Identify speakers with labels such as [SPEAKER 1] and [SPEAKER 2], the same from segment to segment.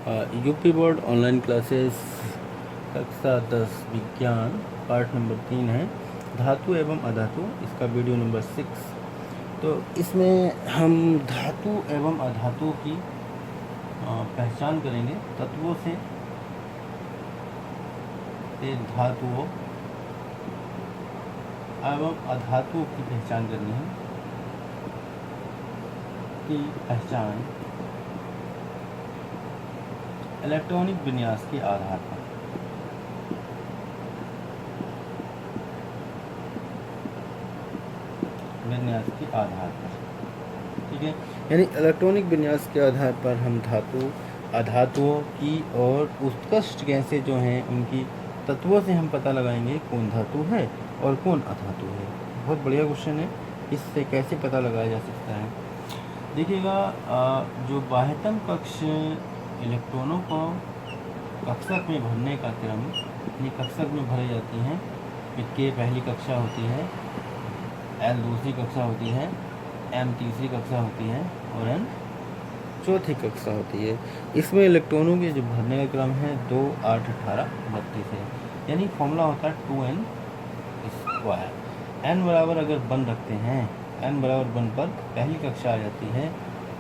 [SPEAKER 1] UP board online classes कक्षा 10 विज्ञान part number 3 है धातु एवं अधातु, इसका वीडियो नंबर 6। तो इसमें हम धातु एवं अधातु की पहचान करेंगे। तत्वों से धातुओं एवं अधातुओं की पहचान करनी है। इलेक्ट्रॉनिक विन्यास के आधार पर। ठीक है, यानी इलेक्ट्रॉनिक विन्यास के आधार पर हम धातु अधातुओं की और उत्कृष्ट गैसें जो हैं उनकी तत्वों से हम पता लगाएंगे कौन धातु है और कौन अधातु है। बहुत बढ़िया क्वेश्चन है, इससे कैसे पता लगाया जा सकता है। देखिएगा, जो बाह्यतम कक्ष इलेक्ट्रॉनों को कक्षक में भरने का क्रम, ये कक्षक में भरे जाती हैं। के पहली कक्षा होती है, एल दूसरी कक्षा होती है, एम तीसरी कक्षा होती है और एन चौथी कक्षा होती है। इसमें इलेक्ट्रॉनों के जो भरने का क्रम है 2, 8, 18, 32 है। यानी फॉर्मूला होता है 2n स्क्वायर। n बराबर अगर 1 रखते हैं, n बराबर 1 पर पहली कक्षा आ जाती है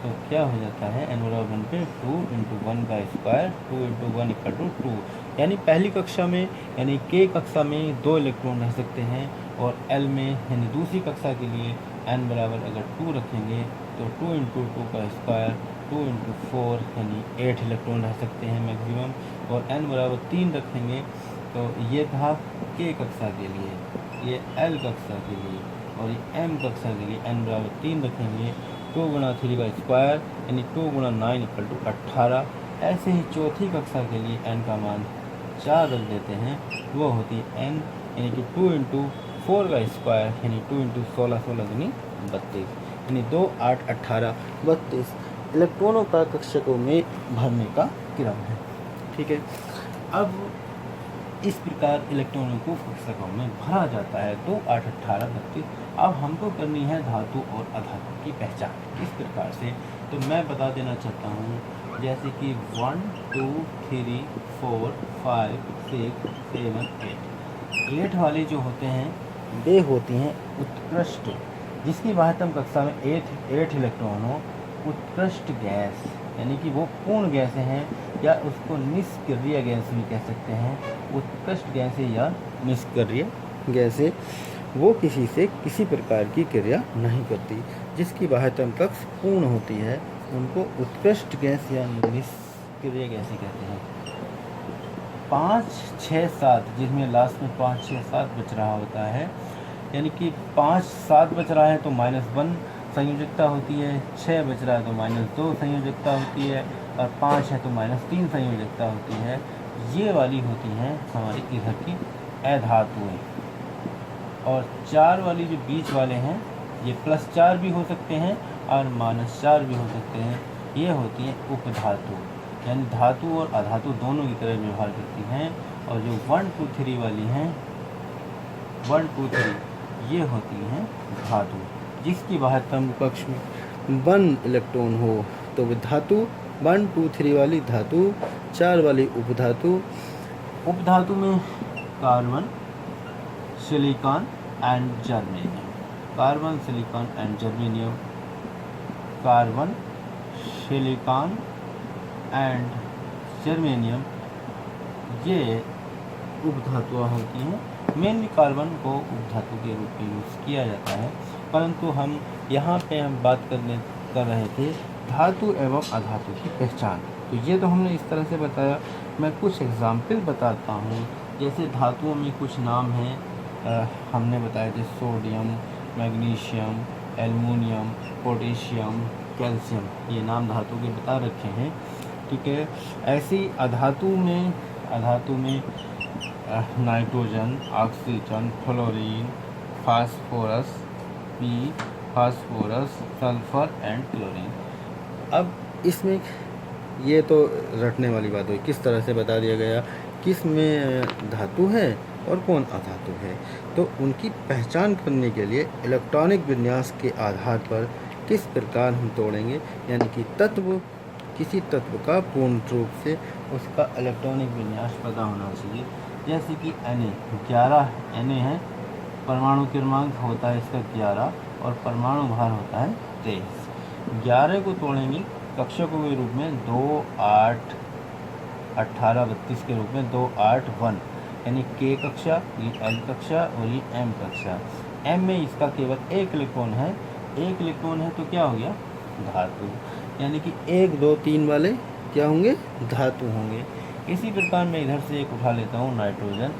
[SPEAKER 1] तो क्या हो जाता है, n बराबर 1 पे 2 × 1 का स्क्वायर, 2 × 1 = 2। यानी पहली कक्षा में यानी के कक्षा में 2 इलेक्ट्रॉन रह सकते हैं और L में यानी दूसरी कक्षा के लिए n बराबर अगर 2 रखेंगे तो 2 × 2 का स्क्वायर, 2 × 4 यानी 8 इलेक्ट्रॉन रह सकते हैं मैक्सिमम। और n बराबर 3 रखेंगे तो ये था के कक्षा के लिए, ये L कक्षा के लिए और ये M कक्षा के लिए n बराबर 3 रखेंगे। 2 × 3 का स्क्वायर यानी 2 × 9 = 18। ऐसे ही चौथी कक्षा के लिए n का मान 4 रख देते हैं, वो होती है n यानी कि 2 × 4 का स्क्वायर यानी 2 × 16, 16 यानी 32, यानी 2, 8, 18, 32 इलेक्ट्रॉनों का कक्षकों में भरने का क्रम है। ठीक है, अब इस प्रकार इलेक्ट्रॉनों को कक्षकों में भरा जाता है 2, 8, 18, 32। अब हमको करनी है धातु और अधातु की पहचान किस प्रकार से, तो मैं बता देना चाहता हूँ। जैसे कि 1, 2, 3, 4, 5, 6, 7, 8 वाले जो होते हैं वे होती हैं उत्कृष्ट, जिसकी बाह्यतम कक्षा में 8 इलेक्ट्रॉन हो। उत्कृष्ट गैस यानी कि वो पूर्ण गैसें हैं या उसको निष्क्रिय गैस भी कह सकते हैं। उत्कृष्ट गैसें या निष्क्रिय गैसें वो किसी से किसी प्रकार की क्रिया नहीं करती, जिसकी बाह्यतम कक्ष पूर्ण होती है, उनको उत्कृष्ट गैस या निष्क्रिय गैसें कहते हैं। 5, 6, 7 जिसमें लास्ट में 5, 6, 7 बच रहा होता है, यानी कि 5, 7 बच रहा है तो -1 संयोजकता होती है, 6 बच रहा है तो -2 संयोजकता होती है और 5 है तो -3 संयोजकता होती है। ये वाली होती हैं हमारी इधर की अधातुएं। और 4 वाली जो बीच वाले हैं ये +4 भी हो सकते हैं और -4 भी हो सकते हैं। ये होती हैं उपधातु, यानी धातु और अधातु दोनों की तरह व्यवहार करती हैं। और जो 1, 2, 3 वाली हैं 1, 2, 3 ये होती हैं धातु, जिसकी बाह्यतम कक्ष में 1 इलेक्ट्रॉन हो तो वे धातु। 1, 2, 3 वाली धातु, 4 वाली उपधातु। उपधातु में carbon, silicon and germanium, carbon, silicon and germanium, carbon, silicon and germanium ये उपधातुआं होती हैं। मेनली कार्बन को उपधातु के रूप में यूज़ किया जाता है, परंतु हम यहाँ पे बात कर रहे थे धातु एवं अधातु की पहचान। तो ये तो हमने इस तरह से बताया। मैं कुछ एग्जाम्पल बताता हूँ। जैसे धातुओं में कुछ नाम हैं, हमने बताए थे sodium, magnesium, aluminium, potassium, calcium, ये नाम धातु के बता रखे हैं। ठीक है, ऐसी अधातु में nitrogen, oxygen, fluorine, phosphorus, sulphur and chlorine. अब इसमें ये तो रटने वाली बात हुई, किस तरह से बता दिया गया किस में धातु है और कौन अधातु है। तो उनकी पहचान करने के लिए इलेक्ट्रॉनिक विन्यास के आधार पर किस प्रकार हम तोड़ेंगे, यानी कि तत्व किसी तत्व का पूर्ण रूप से उसका इलेक्ट्रॉनिक विन्यास पता होना चाहिए। जैसे कि Na 11 Na है, परमाणु क्रमांक होता है इसका 11 और परमाणु भार होता है 23। 11 को तोड़ेंगे कक्षकों के रूप में 2, 8, 18, 32 के रूप में 2, 8, 1, यानी K कक्षा, ये L कक्षा और ये M कक्षा। M में इसका केवल एक इलेक्ट्रॉन है, एक इलेक्ट्रॉन है तो क्या हो गया, धातु, यानी कि 1, 2, 3 वाले क्या होंगे, धातु होंगे। इसी प्रकार मैं इधर से एक उठा लेता हूँ नाइट्रोजन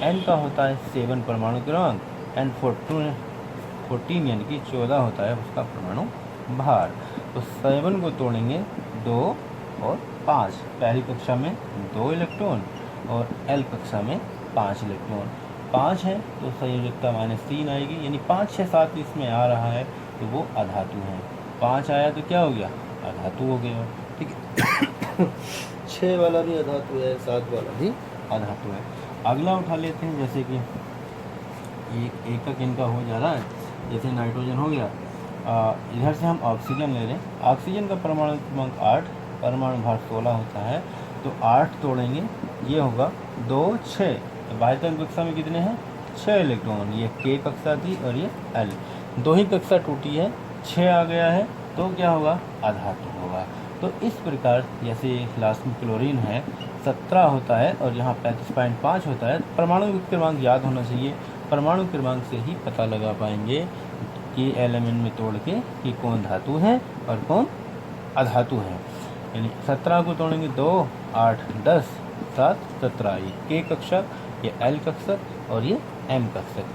[SPEAKER 1] N का होता है 7 परमाणु क्रमांक, N14 यानी कि 14 होता है उसका परमाणु भार। तो 7 को तोड़ेंगे 2 और 5, पहली कक्षा में 2 इलेक्ट्रॉन और L कक्षा में 5 इलेक्ट्रॉन। 5 है तो संयोजकता -3 आएगी, यानी 5, 6, 7 इसमें आ रहा है तो वो अधातु है। 5 आया तो क्या हो गया, अधातु हो गया, ठीक है। 6 वाला भी अधातु है, 7 वाला भी अधातु है। अगला उठा लेते हैं, जैसे कि एकक इनका हो जा रहा है, जैसे नाइट्रोजन हो गया, इधर से हम ऑक्सीजन ले लें। ऑक्सीजन का परमाणु क्रमांक 8, परमाणु भार 16 होता है, तो 8 तोड़ेंगे, ये होगा 2, 6। तो बाह्यतम कक्षा में कितने हैं, 6 इलेक्ट्रॉन, ये K कक्षा थी और ये L, 2 ही कक्षा टूटी है, 6 आ गया है तो क्या होगा, अधातु होगा। तो इस प्रकार जैसे लास्ट में क्लोरीन है 17 होता है और यहाँ 35.5 होता है। परमाणु क्रमांक याद होना चाहिए, परमाणु क्रमांक से ही पता लगा पाएंगे कि एलिमेंट में तोड़ के कि कौन धातु है और कौन अधातु है। यानी 17 को तोड़ेंगे 2, 8, 10, 7, 17, ये K कक्षक, ये L कक्षक और ये M कक्षक,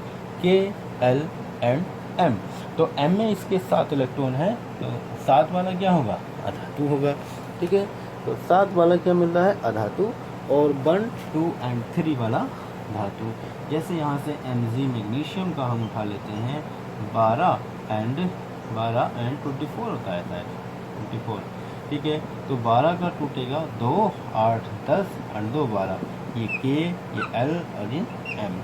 [SPEAKER 1] K, L and M। तो M में इसके 7 इलेक्ट्रॉन है, तो 7 वाला क्या होगा, अधातु होगा, ठीक है। तो 7 वाला क्या मिल रहा है, अधातु, और 1, 2 एंड 3 वाला धातु। जैसे यहाँ से Mg मैग्नीशियम का हम उठा लेते हैं, 12 एंड 24 होता है शायद, 24, ठीक है। तो 12 का टूटेगा 2, 8, 10 एंड 2, 12, ये K, ये L और ये M।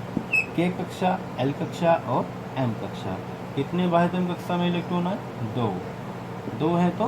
[SPEAKER 1] K कक्षा, L कक्षा और M कक्षा। कितने बाह्यतम कक्षा में इलेक्ट्रॉन है, 2 है तो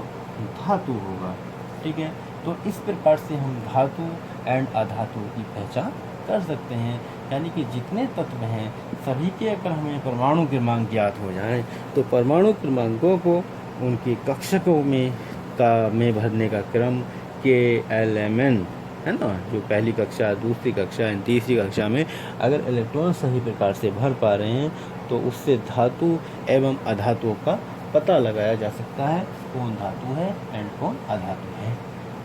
[SPEAKER 1] धातु होगा, ठीक है। तो इस प्रकार से हम धातु एंड अधातु की पहचान कर सकते हैं। यानी कि जितने तत्व हैं सभी के अगर हमें परमाणु क्रमांक ज्ञात हो जाएं तो परमाणु क्रमांकों को उनके कक्षकों में भरने का क्रम KLMN है ना, जो पहली कक्षा, दूसरी कक्षा एंड तीसरी कक्षा में अगर इलेक्ट्रॉन सही प्रकार से भर पा रहे हैं तो उससे धातु एवं अधातुओं का पता लगाया जा सकता है, कौन धातु है एंड कौन अधातु है।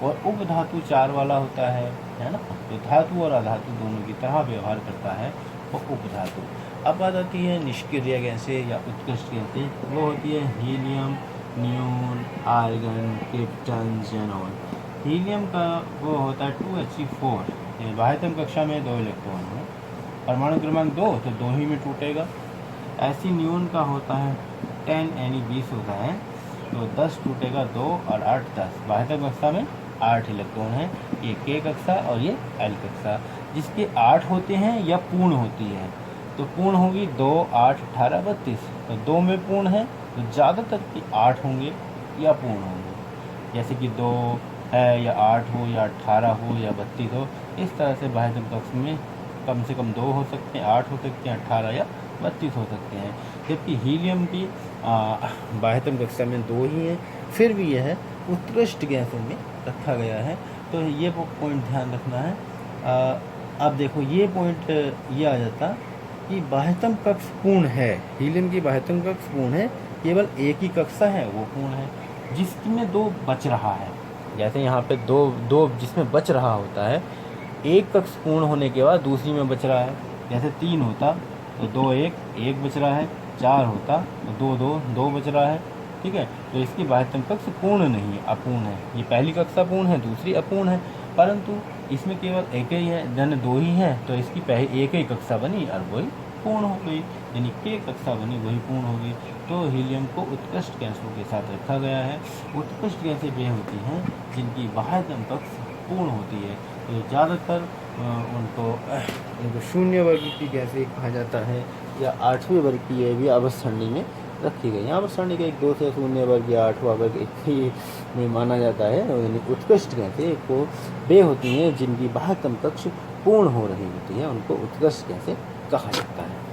[SPEAKER 1] और उपधातु 4 वाला होता है ना, तो धातु और अधातु दोनों की तरह व्यवहार करता है वो उपधातु। अब बात आती है निष्क्रिय गैसें या उत्कृष्ट गैसें, वो होती है helium, neon, argon, krypton, xenon. Helium का वो होता है 2He4, बाह्यतम कक्षा में 2 इलेक्ट्रॉन है, परमाणु क्रमांक 2 तो 2 ही में टूटेगा। ऐसी नियोन का होता है 10 यानी 20 होता है, तो 10 टूटेगा, 2 और 8, 10, बाह्यतम कक्षा में 8 इलेक्ट्रॉन है, ये K कक्षा और ये L कक्षा। जिसके 8 होते हैं या पूर्ण होती है, तो पूर्ण होगी 2, 8, 18, 32, तो 2 में पूर्ण है तो ज़्यादातर की 8 होंगे या पूर्ण होंगे, जैसे कि 2 है या 8 हो या 18 हो या 32 हो। इस तरह से बाह्यतम कक्षा में कम से कम 2 हो सकते हैं, 8 हो सकते हैं, 18 या 32 हो सकते हैं। जबकि हीलियम की बाह्यतम कक्षा में 2 ही हैं, फिर भी यह उत्कृष्ट गैसों में रखा गया है। तो ये पॉइंट ध्यान रखना है। अब देखो ये पॉइंट ये आ जाता कि बाह्यतम कक्ष पूर्ण है, हीलियम की बाह्यतम कक्ष पूर्ण है, केवल एक ही कक्षा है वो पूर्ण है, जिसमें 2 बच रहा है। जैसे यहाँ पे दो जिसमें बच रहा होता है, एक कक्ष पूर्ण होने के बाद दूसरी में बच रहा है। जैसे 3 होता तो 2, 1 बच रहा है, 4 होता तो 2, 2 बच रहा है, ठीक है। तो इसकी बाह्यतम कक्ष पूर्ण नहीं है, अपूर्ण है। ये पहली कक्षा पूर्ण है, दूसरी अपूर्ण है, परंतु इसमें केवल एक ही है, जन 2 ही है, तो इसकी पहले एक ही कक्षा बनी और वही पूर्ण हो गई, यानी K कक्षा बनी वही पूर्ण हो गई। तो हीलियम को उत्कृष्ट गैसों के साथ रखा गया है। उत्कृष्ट गैसें वे होती हैं जिनकी बाह्यतम कक्ष पूर्ण होती है, तो ज़्यादातर उनको शून्य वर्ग की गैसें कहा जाता है, या 8वें वर्ग की ये भी अवस्था श्रेणी में रखी गई। यहाँ पर सरणी का एक 2 से 0 वर्ग या 8वां वर्ग एक ही में माना जाता है। यानी उत्कृष्ट गैसें को वे होती हैं जिनकी बाह्यतम कक्ष पूर्ण हो रही होती है, उनको उत्कृष्ट गैसें कहा जाता है।